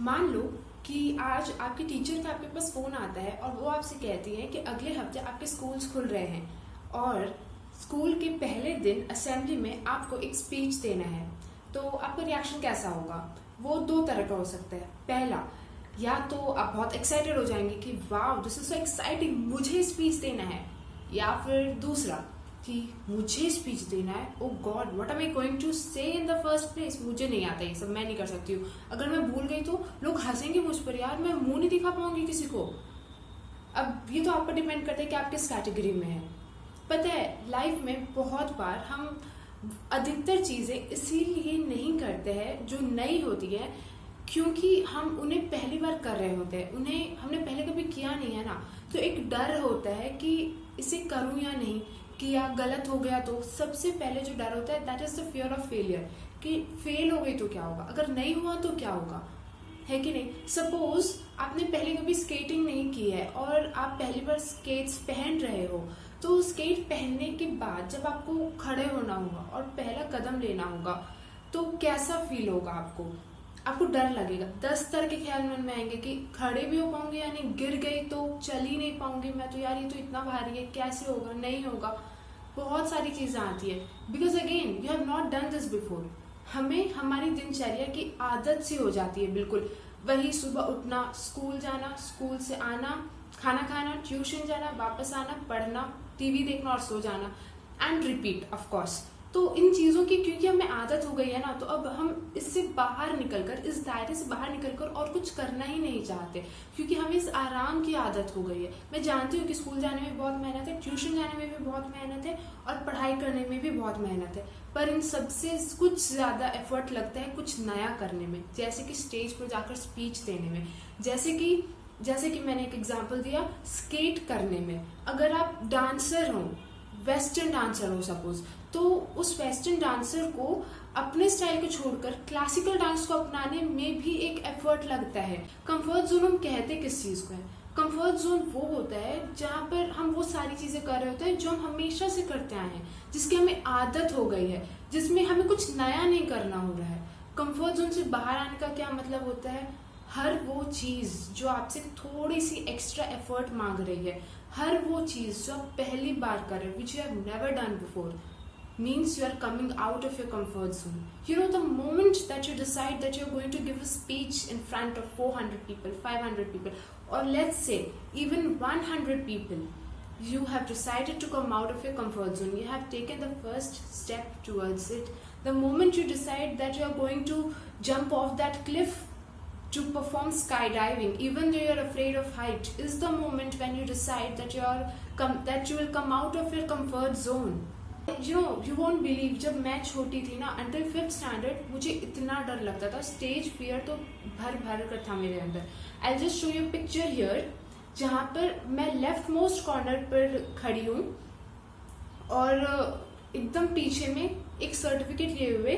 मान लो कि आज आपके टीचर का आपके पास फोन आता है और वो आपसे कहती है कि अगले हफ्ते आपके स्कूल्स खुल रहे हैं और स्कूल के पहले दिन असेंबली में आपको एक स्पीच देना है। तो आपका रिएक्शन कैसा होगा? वो दो तरह का हो सकता है। पहला, या तो आप बहुत एक्साइटेड हो जाएंगे कि वाह दिस इज सो एक्साइटिंग, मुझे स्पीच देना है। या फिर दूसरा कि मुझे स्पीच देना है, oh God what am I going to say in the first place, मुझे नहीं आता ये सब, मैं नहीं कर सकती हूँ। अगर मैं भूल गई तो लोग हंसेंगे मुझ पर, यार मैं मुंह नहीं दिखा पाऊंगी किसी को। अब ये तो आप पर डिपेंड करता है कि आप किस कैटेगरी में हैं। पता है लाइफ में बहुत बार हम अधिकतर चीजें इसीलिए नहीं करते हैं जो नई होती है, क्योंकि हम उन्हें पहली बार कर रहे होते हैं, उन्हें हमने पहले कभी किया नहीं है ना। तो एक डर होता है कि इसे करूं या नहीं, किया गलत हो गया तो। सबसे पहले जो डर होता है that is the fear of failure, कि फेल हो गई तो क्या होगा, अगर नहीं हुआ तो क्या होगा, है कि नहीं। सपोज आपने पहले कभी स्केटिंग नहीं की है और आप पहली बार स्केट्स पहन रहे हो, तो स्केट पहनने के बाद जब आपको खड़े होना होगा और पहला कदम लेना होगा तो कैसा फील होगा आपको? आपको डर लगेगा, 10 तरह के ख्याल मन में आएंगे कि खड़े भी हो पाऊंगे या नहीं, गिर गई तो चल ही नहीं पाऊंगी मैं तो, यार ये तो इतना भारी है, कैसे होगा, नहीं होगा। बहुत सारी चीजें आती है because again you have not done this before. हमें हमारी दिनचर्या की आदत सी हो जाती है, बिल्कुल वही सुबह उठना, स्कूल जाना, स्कूल से आना, खाना खाना, ट्यूशन जाना, वापस आना, पढ़ना, टीवी देखना और सो जाना एंड रिपीट ऑफ कोर्स। तो इन चीजों की क्योंकि हमें आदत हो गई है ना, तो अब हम इससे बाहर निकलकर, इस दायरे से बाहर निकलकर और कुछ करना ही नहीं चाहते, क्योंकि हमें इस आराम की आदत हो गई है। मैं जानती हूँ कि स्कूल जाने में बहुत मेहनत है, ट्यूशन जाने में भी बहुत मेहनत है और पढ़ाई करने में भी बहुत मेहनत है, पर इन सबसे कुछ ज्यादा एफर्ट लगता है कुछ नया करने में, जैसे कि स्टेज पर जाकर स्पीच देने में, जैसे कि मैंने एक एग्जाम्पल दिया स्केट करने में। अगर आप डांसर हो, वेस्टर्न डांसर हो सपोज, तो उस वेस्टर्न डांसर को अपने स्टाइल को छोड़कर क्लासिकल डांस को अपनाने में भी एक एफर्ट लगता है। कंफर्ट जोन हम कहते किस चीज को है? कंफर्ट जोन वो होता है जहाँ पर हम वो सारी चीजें कर रहे होते हैं जो हम हमेशा से करते आए हैं, जिसकी हमें आदत हो गई है, जिसमें हमें कुछ नया नहीं करना हो रहा है। कंफर्ट जोन से बाहर आने का क्या मतलब होता है? हर वो चीज जो आपसे थोड़ी सी एक्स्ट्रा एफर्ट मांग रही है, हर वो चीज जो आप पहली बार कर रहे हो, which you have never done before, means you are coming out of your comfort zone. You know, the moment that you decide that you're going to give a speech in front of 400 people, 500 people, or let's say even 100 people, you have decided to come out of your comfort zone. You have taken the first step towards it. The moment you decide that you're going to jump off that cliff to perform skydiving, even though you're afraid of height, is the moment when you decide that you will come out of your comfort zone. You won't believe, जब मैं छोटी थी ना, until 5th standard मुझे इतना डर लगता था, स्टेज फियर तो भर भर कर था मेरे अंदर। I just show you picture here, जहाँ पर मैं लेफ्ट मोस्ट कॉर्नर पर खड़ी हूँ और एकदम पीछे में एक सर्टिफिकेट लिए हुए,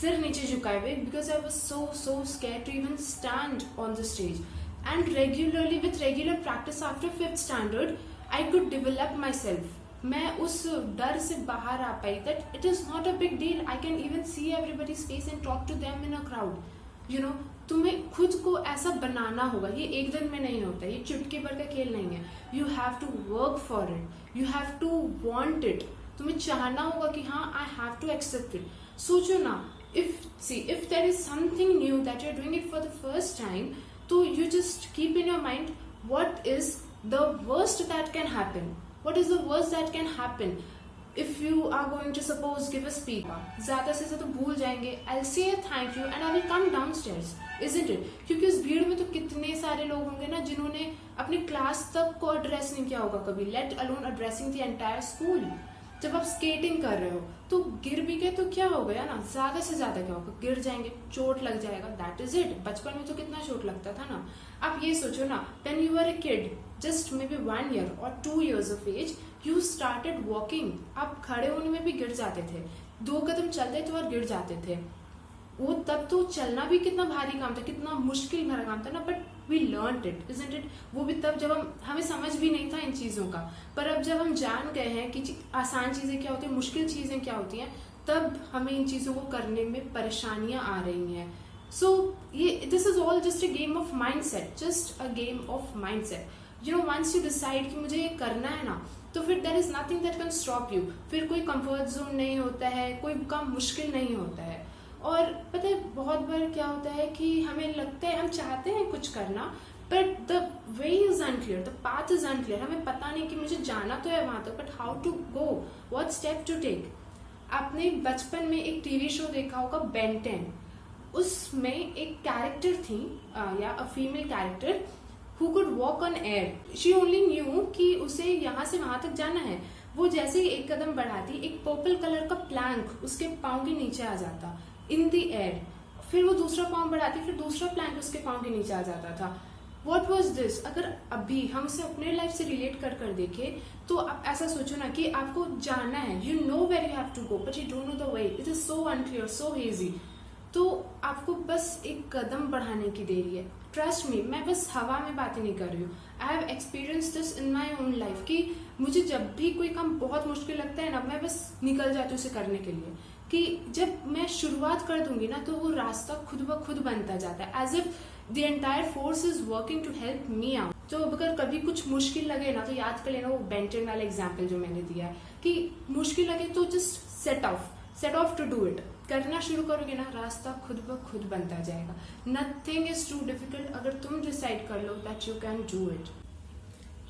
सिर नीचे झुकाए हुए, because I was so scared to even stand on the stage. And regularly with regular practice after 5th standard I could develop myself. मैं उस डर से बाहर आ पाई that it is not a big deal, I can even see everybody's face and talk to them in a crowd. You know, तुम्हें खुद को ऐसा बनाना होगा, ये एक दिन में नहीं होता, ये चुटकी भर का खेल नहीं है। You have to work for it, you have to want it. तुम्हें चाहना होगा कि हाँ I have to accept it. सोचो ना, if there is something new that you're doing it for the first time, तो you just keep in your mind what is the worst that can happen. What is the worst that can happen if you are going to suppose give a speech? ज्यादा से ज्यादा भूल जाएंगे, I'll say a thank you and I will come downstairs, isn't it? क्योंकि उस भीड़ में तो कितने सारे लोग होंगे ना जिन्होंने अपनी क्लास तक को एड्रेस नहीं किया होगा कभी, let alone addressing the entire school. जब आप स्केटिंग कर रहे हो तो गिर भी गए तो क्या हो गया ना, ज्यादा से ज्यादा क्या होगा, गिर जाएंगे, चोट लग जाएगा, दैट इज इट। बचपन में तो कितना चोट लगता था ना। आप ये सोचो ना, when you are a kid, just maybe 1 year or 2 years of age, you started walking. आप खड़े होने में भी गिर जाते थे, 2 कदम चलते थे और गिर जाते थे। वो तब तो चलना भी कितना भारी काम था, कितना मुश्किल भरा काम था ना, but we learned it, isn't it. वो भी तब जब हमें समझ भी नहीं था इन चीजों का, पर अब जब हम जान गए हैं कि आसान चीजें क्या होती है, मुश्किल चीजें क्या होती हैं, तब हमें इन चीजों को करने में परेशानियां आ रही हैं। सो ये this is all just a game of mindset, just a game of mindset. You know once you decide कि मुझे ये करना है ना, तो फिर there is nothing that can stop you. फिर कोई कंफर्ट जोन नहीं होता है, कोई काम मुश्किल नहीं होता है। और पता है बहुत बार क्या होता है कि हमें लगता है हम चाहते हैं कुछ करना, but the way is unclear, the path is unclear. हमें पता नहीं कि मुझे जाना तो है वहां तक, but how to go, what step to take. आपने बचपन में एक टीवी शो देखा होगा बेन 10, उसमें एक कैरेक्टर थी या a female character who could walk on air. She only new कि उसे यहाँ से वहां तक जाना है। वो जैसे ही एक कदम बढ़ाती, एक पर्पल कलर का प्लैंक उसके पाँव के नीचे आ जाता इन द एयर। फिर वो दूसरा पाँव बढ़ाती, फिर दूसरा प्लैंक उसके पाँव के नीचे आ जाता था। What was this? अगर अभी हम उसे अपने लाइफ से रिलेट कर कर देखें, तो आप ऐसा सोचो ना कि आपको जाना है, you know where you have to go, but you don't know the way, it is so unclear, so hazy. तो आपको बस एक कदम बढ़ाने की देरी है। ट्रस्ट मी, मैं बस हवा में बातें नहीं कर रही हूँ। I have experience this in my own life कि मुझे जब भी कोई काम बहुत मुश्किल लगता है ना, मैं बस निकल जाती हूँ उसे करने के लिए। कि जब मैं शुरुआत कर दूंगी ना, तो वो रास्ता खुद ब खुद बनता जाता है, as if the entire force is working to help me out. तो अगर कभी कुछ मुश्किल लगे ना, तो याद कर लेना वो बेन 10 वाला एग्जाम्पल जो मैंने दिया है कि मुश्किल लगे तो just set off to do it. करना शुरू करोगे ना, रास्ता खुद ब खुद बनता जाएगा। नथिंग इज टू डिफिकल्ट अगर तुम डिसाइड कर लो that you can do it.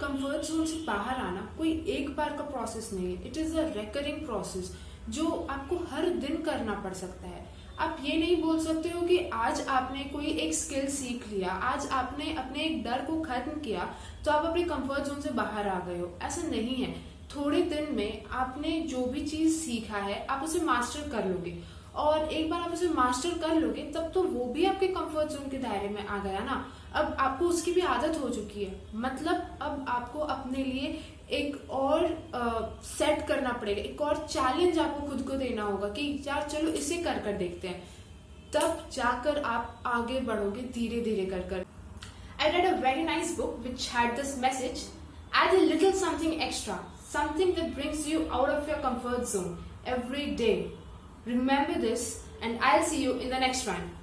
Comfort zone से बाहर आना कोई एक बार का प्रोसेस नहीं है, it is a recurring process जो आपको हर दिन करना पड़ सकता है। आप ये नहीं बोल सकते हो कि आज आपने कोई एक स्किल सीख लिया, आज आपने अपने एक डर को खत्म किया, तो आप अपने कंफर्ट जोन से बाहर आ गए हो। ऐसा नहीं है। थोड़े दिन में आपने जो भी चीज सीखा है, आप उसे मास्टर कर लोगे, और एक बार आप उसे मास्टर कर लोगे, तब तो वो भी आपके कंफर्ट जोन के दायरे में आ गया ना। अब आपको उसकी भी आदत हो चुकी है, मतलब अब आपको अपने लिए एक और सेट करना पड़ेगा, एक और चैलेंज आपको खुद को देना होगा कि यार चलो इसे कर कर देखते हैं। तब जाकर आप आगे बढ़ोगे धीरे धीरे कर कर। I read a very nice book which had this message: add a little something extra, something that brings you out of your comfort zone every day. Remember this, and I'll see you in the next one.